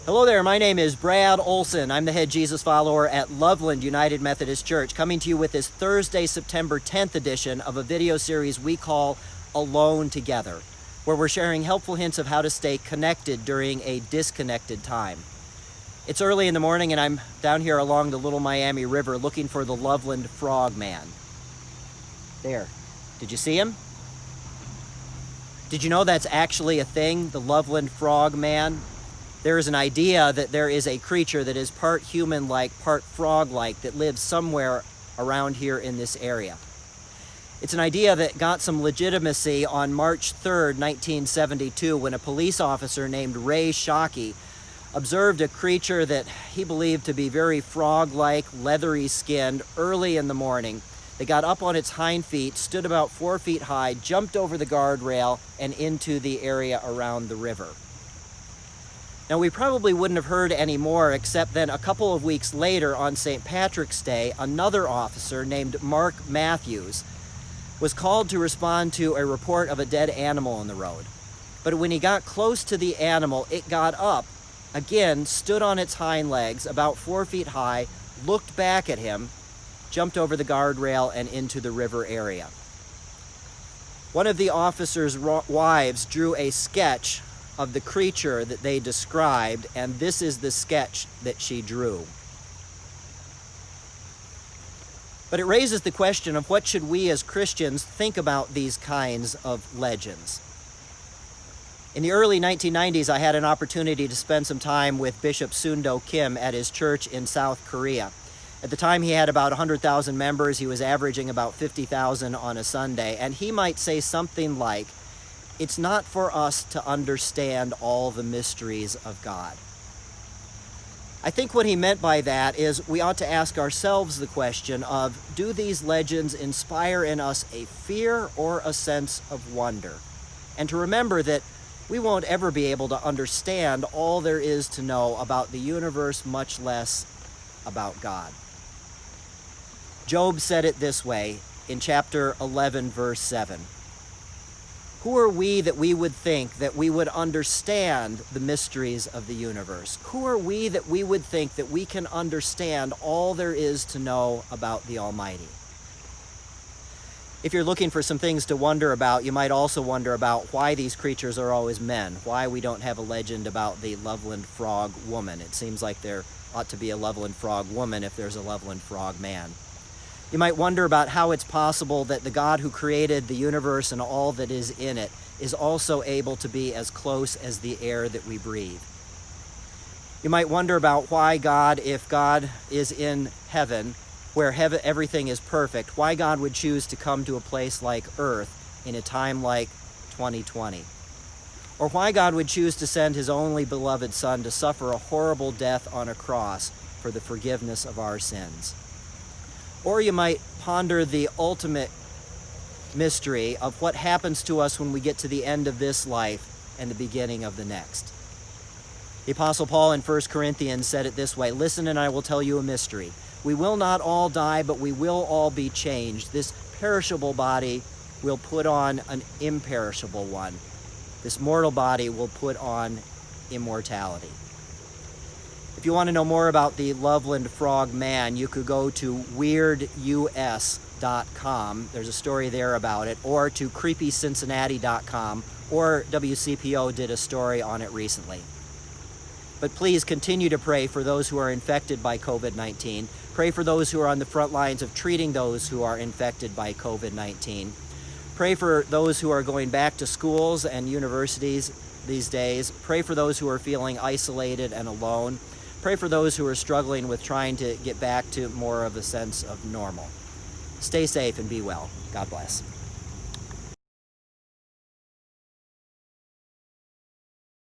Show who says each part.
Speaker 1: Hello there, my name is Brad Olson. I'm the head Jesus follower at Loveland United Methodist Church, coming to you with this Thursday, September 10th edition of a video series we call Alone Together, where we're sharing helpful hints of how to stay connected during a disconnected time. It's early in the morning and I'm down here along the Little Miami River looking for the Loveland Frogman. There. Did you see him? Did you know that's actually a thing, the Loveland Frogman? There is an idea that there is a creature that is part human-like, part frog-like that lives somewhere around here in this area. It's an idea that got some legitimacy on March 3rd, 1972, when a police officer named Ray Shockey observed a creature that he believed to be very frog-like, leathery-skinned, early in the morning. They got up on its hind feet, stood about 4 feet high, jumped over the guardrail, and into the area around the river. Now, we probably wouldn't have heard any more, except then a couple of weeks later on St. Patrick's Day, another officer named Mark Matthews was called to respond to a report of a dead animal on the road. But when he got close to the animal, it got up, again, stood on its hind legs, about 4 feet high, looked back at him, jumped over the guardrail and into the river area. One of the officer's wives drew a sketch of the creature that they described, and this is the sketch that she drew. But it raises the question of what should we as Christians think about these kinds of legends. In the early 1990s, I had an opportunity to spend some time with Bishop Sundo Kim at his church in South Korea. At the time, he had about 100,000 members. He was averaging about 50,000 on a Sunday, and he might say something like, "It's not for us to understand all the mysteries of God." I think what he meant by that is we ought to ask ourselves the question of, do these legends inspire in us a fear or a sense of wonder? And to remember that we won't ever be able to understand all there is to know about the universe, much less about God. Job said it this way in chapter 11, verse 7. Who are we that we would think that we would understand the mysteries of the universe? Who are we that we would think that we can understand all there is to know about the Almighty? If you're looking for some things to wonder about, you might also wonder about why these creatures are always men, why we don't have a legend about the Loveland Frog woman. It seems like there ought to be a Loveland Frog woman if there's a Loveland Frog man. You might wonder about how it's possible that the God who created the universe and all that is in it is also able to be as close as the air that we breathe. You might wonder about why God, if God is in heaven, where everything is perfect, why God would choose to come to a place like Earth in a time like 2020. Or why God would choose to send his only beloved Son to suffer a horrible death on a cross for the forgiveness of our sins. Or you might ponder the ultimate mystery of what happens to us when we get to the end of this life and the beginning of the next. The Apostle Paul in 1 Corinthians said it this way, "Listen, and I will tell you a mystery. We will not all die, but we will all be changed. This perishable body will put on an imperishable one. This mortal body will put on immortality." If you want to know more about the Loveland Frogman, you could go to weirdus.com. There's a story there about it, or to creepycincinnati.com, or WCPO did a story on it recently. But please continue to pray for those who are infected by COVID-19. Pray for those who are on the front lines of treating those who are infected by COVID-19. Pray for those who are going back to schools and universities these days. Pray for those who are feeling isolated and alone. Pray for those who are struggling with trying to get back to more of a sense of normal. Stay safe and be well. God bless.